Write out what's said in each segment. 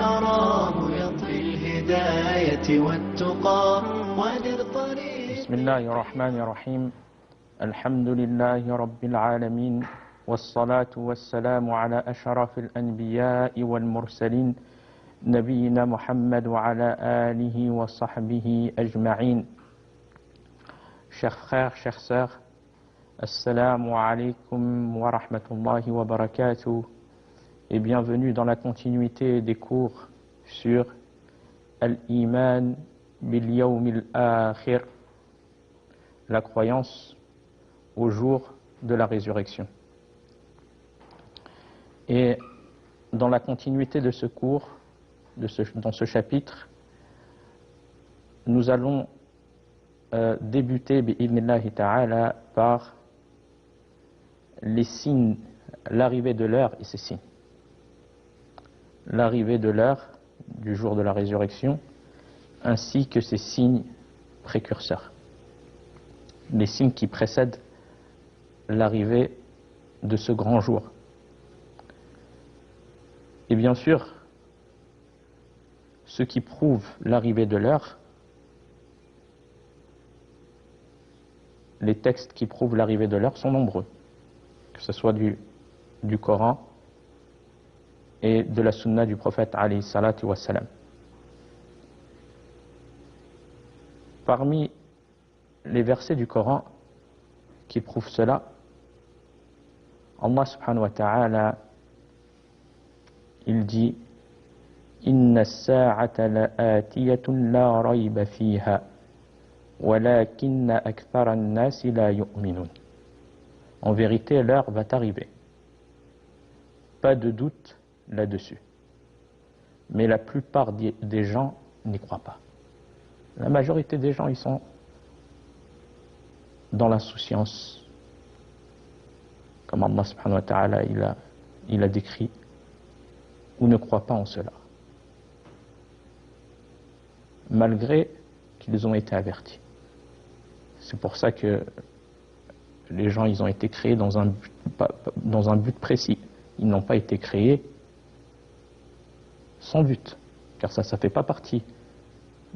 أراه يطوي الهداية والتقى وللطريق. بسم الله الرحمن الرحيم. الحمد لله رب العالمين، والصلاة والسلام على أشرف الأنبياء والمرسلين نبينا محمد وعلى آله وصحبه أجمعين. Chers frères, chères sœurs, Assalamu alaikum wa rahmatullahi wa barakatuh, et bienvenue dans la continuité des cours sur Al-Iman bil Yawm al-Akhir, la croyance au jour de la résurrection. Et dans la continuité de ce cours, dans ce chapitre, nous allons débuter bi'idhnillahi ta'ala par les signes, l'arrivée de l'heure et ses signes. L'arrivée de l'heure du jour de la résurrection, ainsi que ses signes précurseurs. Les signes qui précèdent l'arrivée de ce grand jour. Et bien sûr, ce qui prouve l'arrivée de l'heure, les textes qui prouvent l'arrivée de l'heure sont nombreux, que ce soit du Coran et de la sunna du prophète alayhi salatu wassalam. Parmi les versets du Coran qui prouvent cela, Allah subhanahu wa ta'ala, il dit: Inna as-sa'ata la'atiyatun la rayba fiha walakinna akthara an-nasi la yu'minun. En vérité, l'heure va arriver. Pas de doute là-dessus. Mais la plupart des gens n'y croient pas. La majorité des gens, ils sont dans l'insouciance, comme Allah subhanahu wa ta'ala il a décrit, ou ne croient pas en cela, malgré qu'ils ont été avertis. C'est pour ça que les gens, ils ont été créés dans un but précis. Ils n'ont pas été créés sans but, car ça ne fait pas partie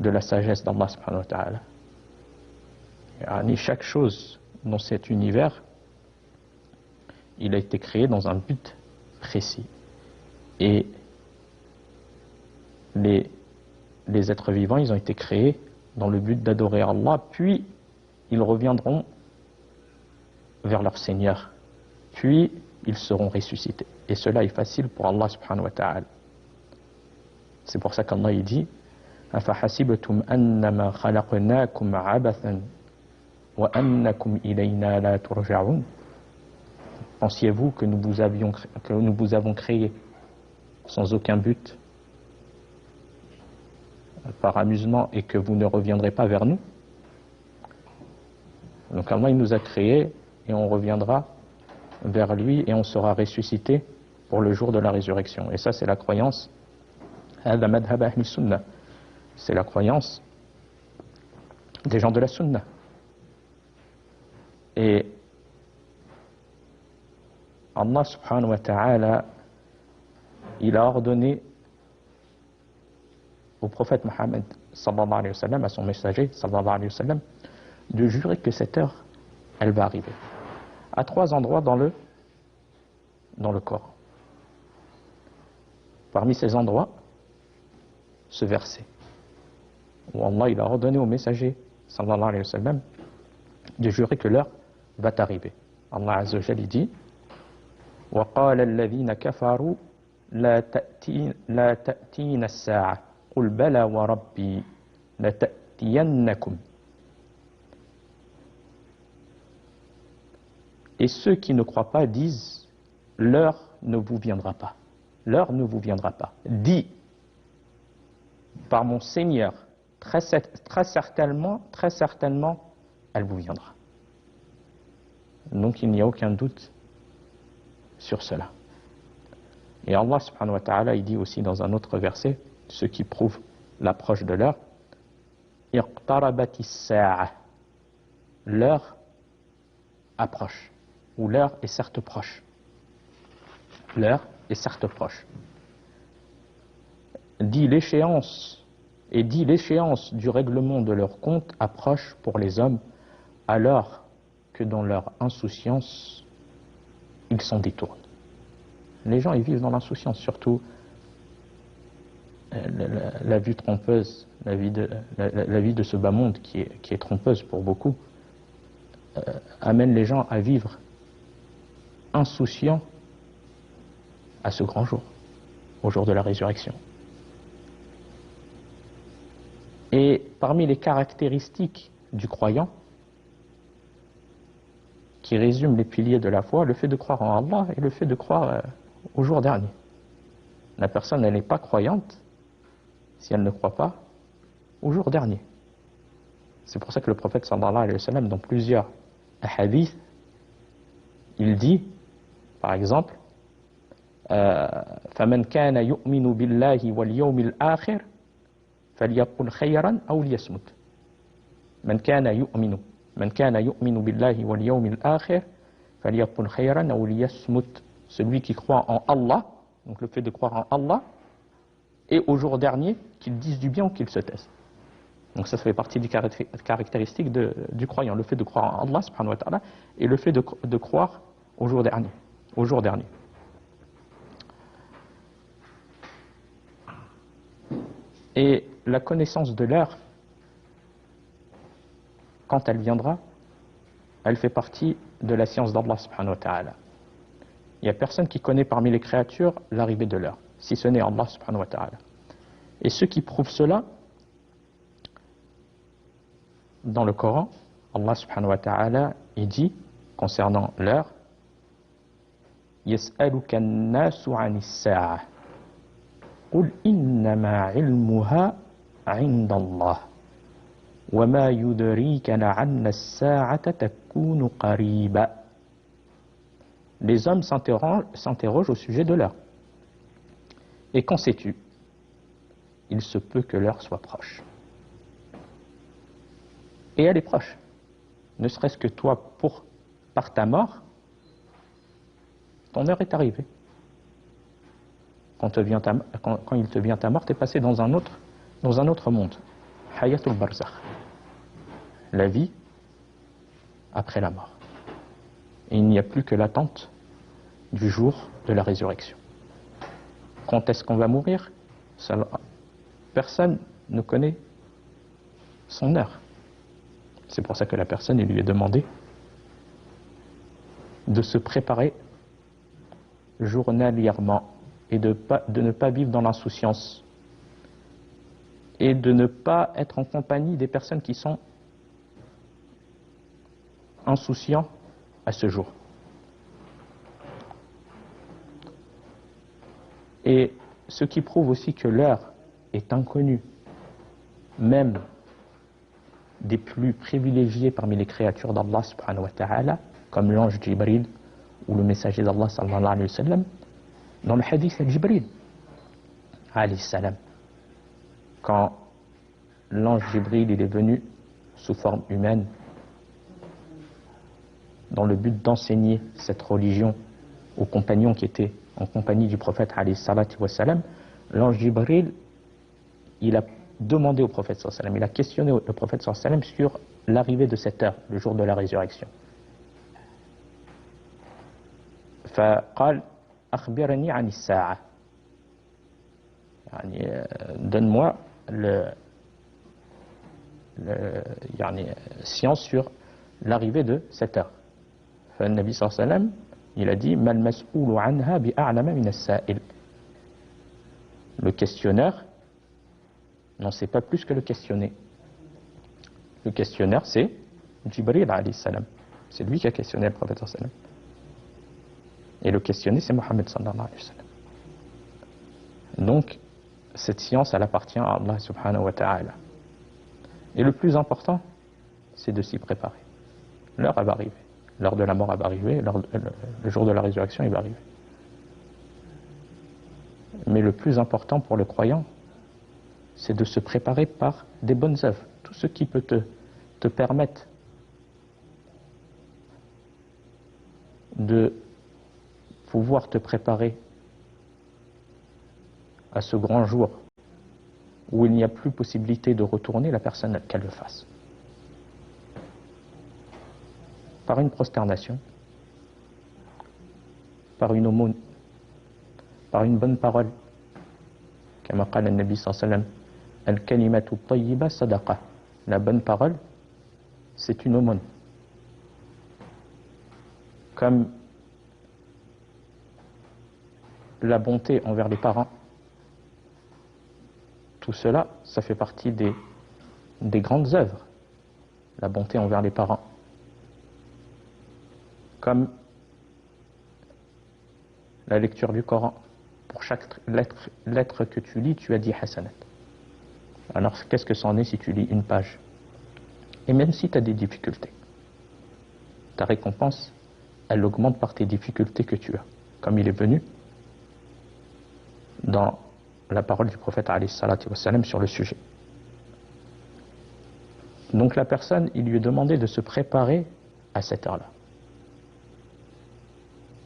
de la sagesse d'Allah subhanahu wa ta'ala. Chaque chose dans cet univers, il a été créé dans un but précis. Et les êtres vivants, ils ont été créés dans le but d'adorer Allah, puis ils reviendront vers leur Seigneur, puis ils seront ressuscités. Et cela est facile pour Allah subhanahu wa ta'ala. C'est pour ça qu'Allah il dit: أَفَحَسِبْتُمْ أَنَّمَا خَلَقْنَاكُمْ عَبَثًا وَأَنَّكُمْ إِلَيْنَا لَا تُرْجَعُونَ. Pensiez-vous que nous vous avons créé sans aucun but, par amusement, et que vous ne reviendrez pas vers nous? Donc Allah il nous a créés et on reviendra vers lui et on sera ressuscité pour le jour de la résurrection. Et ça, c'est la croyance, c'est la croyance des gens de la sunna. Et Allah subhanahu wa ta'ala, il a ordonné au prophète Mohammed sallallahu alayhi wa sallam, à son messager sallallahu alayhi wa sallam, de jurer que cette heure, elle va arriver. À 3 endroits dans le Coran. Parmi ces endroits, ce verset, où Allah il a ordonné au messager sallallahu alayhi wa sallam de jurer que l'heure va arriver. Allah azza wa jalla dit: وَقَالَ الَّذِينَ كَفَرُوا لَا تَأْتِينَ السَّاعَةُ قُلْ بَلَى وَرَبِّي لَتَأْتِيَنَّكُمْ. Et ceux qui ne croient pas disent: l'heure ne vous viendra pas. L'heure ne vous viendra pas. Dis: par mon Seigneur, très certainement, elle vous viendra. Donc il n'y a aucun doute sur cela. Et Allah subhanahu wa ta'ala, il dit aussi dans un autre verset, ce qui prouve l'approche de l'heure: iqtarabatis sa'a. L'heure approche, ou l'heure est certes proche. L'heure est certes proche. dit l'échéance du règlement de leur compte approche pour les hommes, alors que dans leur insouciance, ils s'en détournent. Les gens, ils vivent dans l'insouciance, surtout la vue trompeuse, la vie de ce bas monde qui est trompeuse pour beaucoup, amène les gens à vivre insouciants à ce grand jour, au jour de la résurrection. Et parmi les caractéristiques du croyant, qui résument les piliers de la foi, le fait de croire en Allah et le fait de croire au jour dernier. La personne, elle n'est pas croyante si elle ne croit pas au jour dernier. C'est pour ça que le prophète sallallahu alayhi wa sallam, dans plusieurs hadiths, il dit, par exemple, فَمَنْ كَانَ يُؤْمِنُ بِاللَّهِ وَالْيَوْمِ الْآخِرِ فَلْيَقُلْ خَيْرًا أَوْ لِيَصْمُتْ من كان يؤمن بالله واليوم الآخر فليقل خيرا أو ليصمت. Celui qui croit en Allah, donc le fait de croire en Allah, et au jour dernier, qu'il dise du bien ou qu'il se taise. Donc ça fait partie des caractéristiques du croyant, le fait de croire en Allah subhanahu wa ta'ala, et le fait de croire au jour dernier. Et la connaissance de l'heure, quand elle viendra, elle fait partie de la science d'Allah subhanahu wa ta'ala. Il n'y a personne qui connaît parmi les créatures l'arrivée de l'heure, si ce n'est Allah subhanahu wa ta'ala. Et ceux qui prouvent cela, dans le Coran, Allah subhanahu wa ta'ala, il dit, concernant l'heure, يَسْأَلُكَ النَّاسُ عَنِ السَّاعَةِ قُلْ إِنَّمَا عِلْمُهَا عِنْدَ اللَّهِ وَمَا يُدْرِيكَ لَعَلَّ السَّاعَةَ تَكُونُ قَرِيبًا. Les hommes s'interrogent au sujet de l'heure. Et qu'en sais-tu? Il se peut que l'heure soit proche. Et elle est proche. Ne serait-ce que toi, par ta mort, ton heure est arrivée. Quand il te vient ta mort, tu es passé dans un autre monde. Hayatul barzakh. La vie après la mort. Et il n'y a plus que l'attente du jour de la résurrection. Quand est-ce qu'on va mourir? Personne ne connaît son heure. C'est pour ça que la personne, il lui est demandé de se préparer journalièrement et de ne pas vivre dans l'insouciance et de ne pas être en compagnie des personnes qui sont insouciants à ce jour. Et ce qui prouve aussi que l'heure est inconnue, même des plus privilégiés parmi les créatures d'Allah subhanahu wa ta'ala, comme l'ange Jibril ou le messager d'Allah sallallahu alayhi wa sallam, dans le hadith de Jibril alayhi salam, quand l'ange Jibril il est venu sous forme humaine dans le but d'enseigner cette religion aux compagnons qui étaient en compagnie du prophète alayhi salatu wa salam, l'ange Jibril il a demandé au prophète sallallahu alayhi wa sallam, il a questionné le prophète sallallahu alayhi wa sallam sur l'arrivée de cette heure, le jour de la résurrection. فقال أخبرني عن الساعة, donne-moi science sur l'arrivée de cette heure. فالنبي صلى الله عليه وسلم il a dit ما المسؤول عنها بأعلم من السائل. Le questionneur n'en sait pas plus que le questionné. Le questionneur c'est Jibril alayhi salam, c'est lui qui a questionné le prophète sallallahu alayhi wa sallam. Et le questionné, c'est Mohammed sallallahu alayhi wa sallam. Donc, cette science, elle appartient à Allah subhanahu wa ta'ala. Et le plus important, c'est de s'y préparer. L'heure va arriver. L'heure de la mort va arriver. Le jour de la résurrection, il va arriver. Mais le plus important pour le croyant, c'est de se préparer par des bonnes œuvres. Tout ce qui peut te permettre de pouvoir te préparer à ce grand jour où il n'y a plus possibilité de retourner, la personne qu'elle le fasse. Par une prosternation, par une aumône, par une bonne parole. Comme قال النبي صلى الله عليه وسلم الكلمة الطيبة صدقة. La bonne parole, c'est une aumône. Comme la bonté envers les parents, tout cela, ça fait partie des grandes œuvres. La bonté envers les parents. Comme la lecture du Coran. Pour chaque lettre que tu lis, tu as 10 hasanat. Alors qu'est-ce que c'en est si tu lis une page? Et même si tu as des difficultés, ta récompense, elle augmente par tes difficultés que tu as. Comme il est venu dans la parole du prophète alayhi salatu wassalam sur le sujet. Donc la personne, il lui est demandé de se préparer à cette heure-là.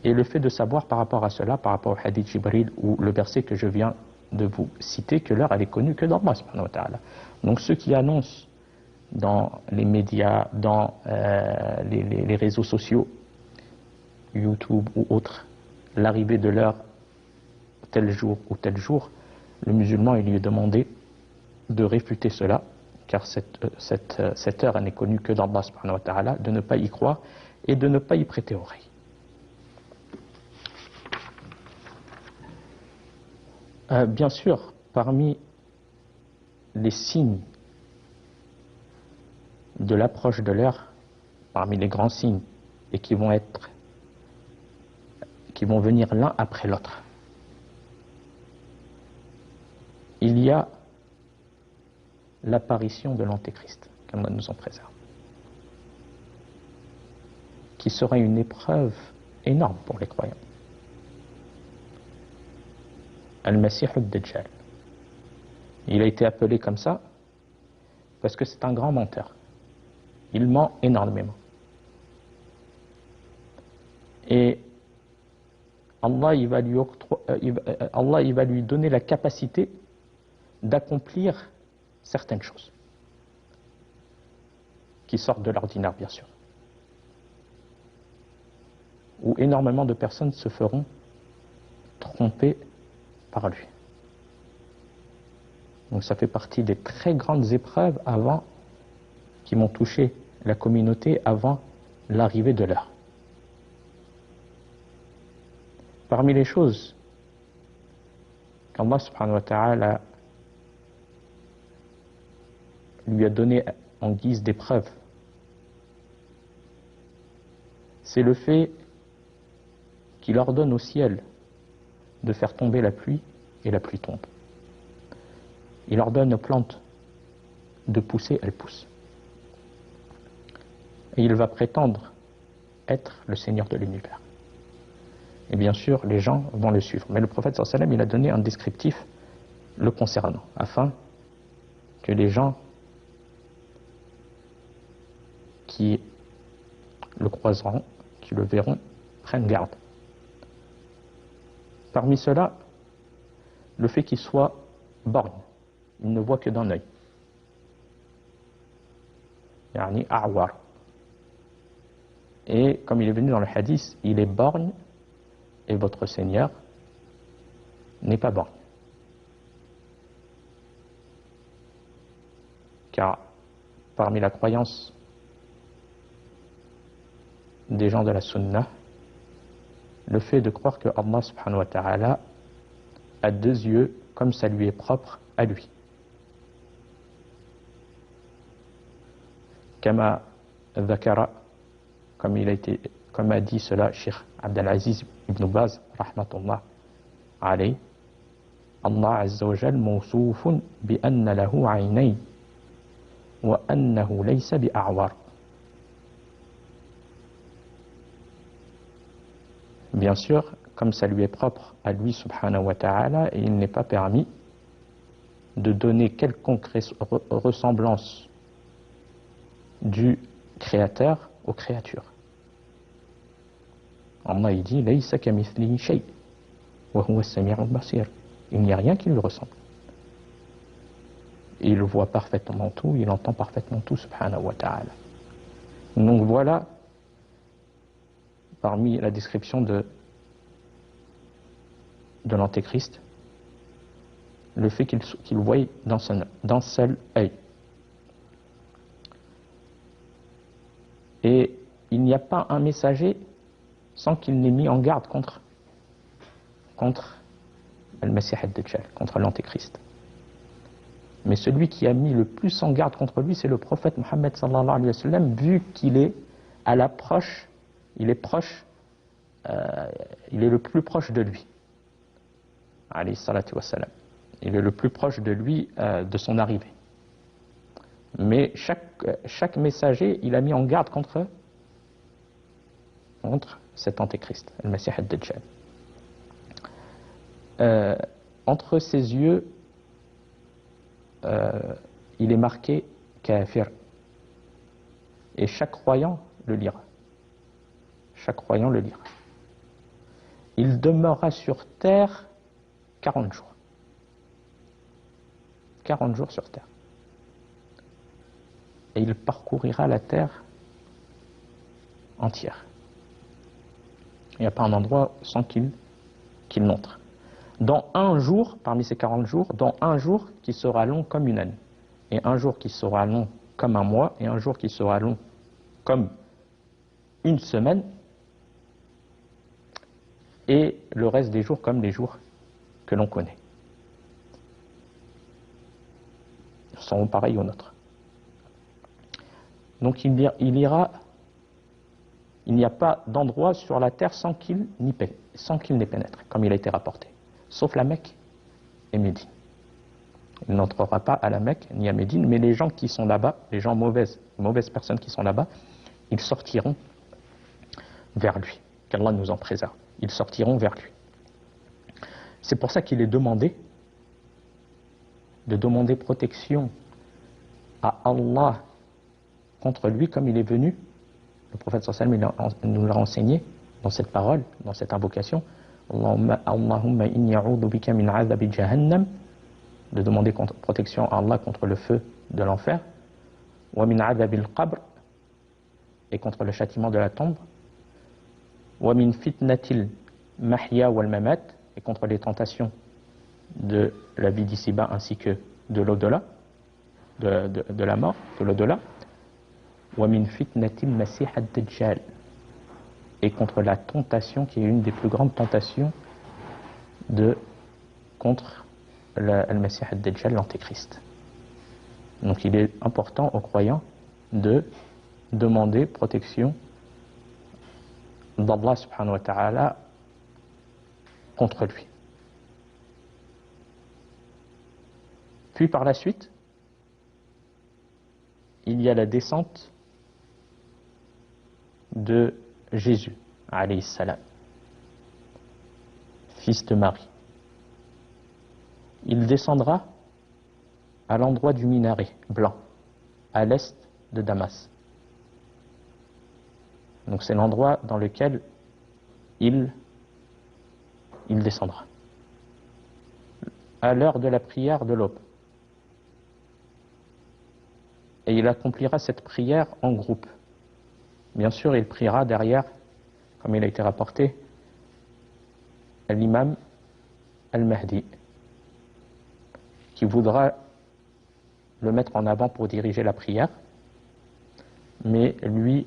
Et le fait de savoir par rapport à cela, par rapport au hadith Jibril ou le verset que je viens de vous citer, que l'heure elle est connue que d'Allah subhanahu wa ta'ala. Donc ceux qui annoncent dans les médias, dans les réseaux sociaux, YouTube ou autres, l'arrivée de l'heure tel jour ou tel jour, le musulman il lui est demandé de réfuter cela, car cette heure elle n'est connue que d'Allah subhanahu wa ta'ala, de ne pas y croire et de ne pas y prêter oreille. Bien sûr, parmi les signes de l'approche de l'heure, parmi les grands signes, et qui vont venir l'un après l'autre, il y a l'apparition de l'Antéchrist, qu'Allah nous en préserve, qui sera une épreuve énorme pour les croyants. Al-Masih al-Dajjal. Il a été appelé comme ça parce que c'est un grand menteur. Il ment énormément. Et Allah, il va lui donner la capacité d'accomplir certaines choses qui sortent de l'ordinaire, bien sûr. Où énormément de personnes se feront tromper par lui. Donc ça fait partie des très grandes épreuves qui m'ont touché la communauté avant l'arrivée de l'heure. Parmi les choses qu'Allah subhanahu wa ta'ala lui a donné en guise d'épreuve, c'est le fait qu'il ordonne au ciel de faire tomber la pluie, et la pluie tombe. Il ordonne aux plantes de pousser, elles poussent. Et il va prétendre être le Seigneur de l'univers. Et bien sûr, les gens vont le suivre. Mais le prophète sallallahu alayhi wa sallam, il a donné un descriptif le concernant, afin que les gens qui le croiseront, qui le verront, prennent garde. Parmi cela, le fait qu'il soit borgne, il ne voit que d'un œil. Yani a'war. Et comme il est venu dans le hadith, il est borgne et votre Seigneur n'est pas borgne. Car parmi la croyance des gens de la Sunna, le fait de croire que Allah subhanahu wa ta'ala a deux yeux comme ça lui est propre à lui. Kama dhakara, comme a dit cela Cheikh Abdelaziz ibn Baz rahmatullah alayh, Allah azza wa jal mawsoufun bi anna lahu aynayn wa annahu laysa bi a'war. Bien sûr, comme ça lui est propre à lui subhanahu wa ta'ala, il n'est pas permis de donner quelconque ressemblance du créateur aux créatures. Allah il dit laysa kamithlihi shay wa huwa as-sami'ul basir. Il n'y a rien qui lui ressemble. Et il voit parfaitement tout, il entend parfaitement tout, subhanahu wa ta'ala. Donc voilà, parmi la description de l'antéchrist, le fait qu'il voie d'un seul œil. Et il n'y a pas un messager sans qu'il n'ait mis en garde contre Al-Masih ad-Dajjal, contre l'antéchrist. Mais celui qui a mis le plus en garde contre lui, c'est le prophète Mohammed sallallahu alayhi wa sallam, vu qu'il est à l'approche, il est le plus proche de lui. Alayhi salatu wa salam. Il est le plus proche de lui de son arrivée. Mais chaque messager, il a mis en garde contre cet antéchrist, Al-Masih ad-Dajjal. Entre ses yeux, il est marqué kafir. Et chaque croyant le lira. Chaque croyant le lira. Il demeurera sur terre 40 jours. 40 jours sur terre. Et il parcourira la terre entière. Il n'y a pas un endroit sans qu'il n'entre. Dans un jour, parmi ces 40 jours, dans un jour qui sera long comme une année, et un jour qui sera long comme un mois, et un jour qui sera long comme une semaine, et le reste des jours comme les jours que l'on connaît. Ils seront pareils aux nôtres. Donc il n'y a pas d'endroit sur la terre sans qu'il n'y pénètre, comme il a été rapporté, sauf la Mecque et Médine. Il n'entrera pas à la Mecque ni à Médine, mais les gens qui sont là-bas, les gens mauvaises personnes qui sont là-bas, ils sortiront vers lui. Qu'Allah nous en préserve. Ils sortiront vers lui. C'est pour ça qu'il est demandé de demander protection à Allah contre lui, comme il est venu. Le prophète sallallahu alayhi wa sallam nous l'a enseigné dans cette parole, dans cette invocation. Allahumma inni a'udhu bika min 'adhabi jahannam, de demander protection à Allah contre le feu de l'enfer, wa min 'adhabi al-qabr, et contre le châtiment de la tombe, wa min fitnatil mahya wal mamat, et contre les tentations de la vie d'ici-bas ainsi que de l'au-delà, de la mort, de l'au-delà, wa min fitnatil masih ad-dajjal, et contre la tentation qui est une des plus grandes tentations contre Al-Masih ad-Dajjal, l'antéchrist. Donc il est important aux croyants de demander protection d'Allah subhanahu wa ta'ala contre lui. Puis par la suite, il y a la descente de Jésus, alayhi salam, fils de Marie. Il descendra à l'endroit du minaret blanc, à l'est de Damas. Donc c'est l'endroit dans lequel il descendra. À l'heure de la prière de l'aube. Et il accomplira cette prière en groupe. Bien sûr, il priera derrière, comme il a été rapporté, l'imam al-Mahdi, qui voudra le mettre en avant pour diriger la prière, mais lui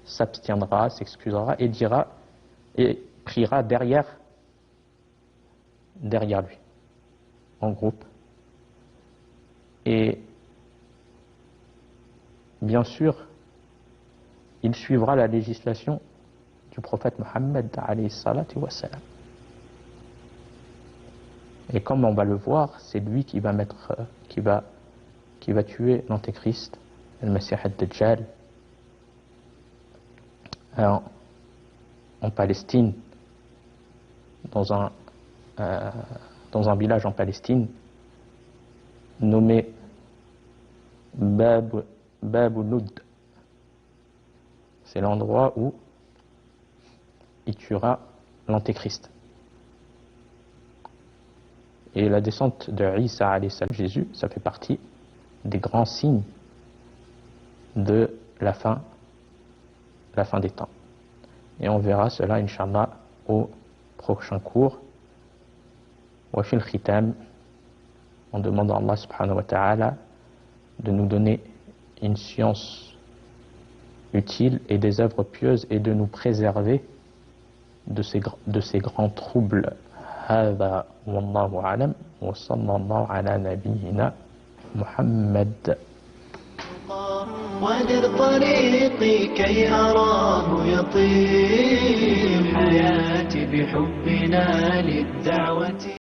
s'abstiendra, s'excusera et priera derrière lui, en groupe. Et bien sûr, il suivra la législation du prophète Mohammed alayhi salatu wa salam. Et comme on va le voir, c'est lui qui va tuer l'antéchrist, Al-Masih ad-Dajjal, en Palestine, dans un village en Palestine nommé Babunud. C'est l'endroit où il tuera l'antéchrist. Et la descente de Isa alayhi salam, Jésus, ça fait partie des grands signes de la fin des temps. Et on verra cela, Inch'Allah, au prochain cours. Wa fil khitam, on demande à Allah subhanahu wa ta'ala de nous donner une science utile et des œuvres pieuses et de nous préserver de ces grands troubles. هذا والله أعلم وصلى الله على نبينا محمد. ودر طريقي كي أراه يطير حياتي بحبنا للدعوة.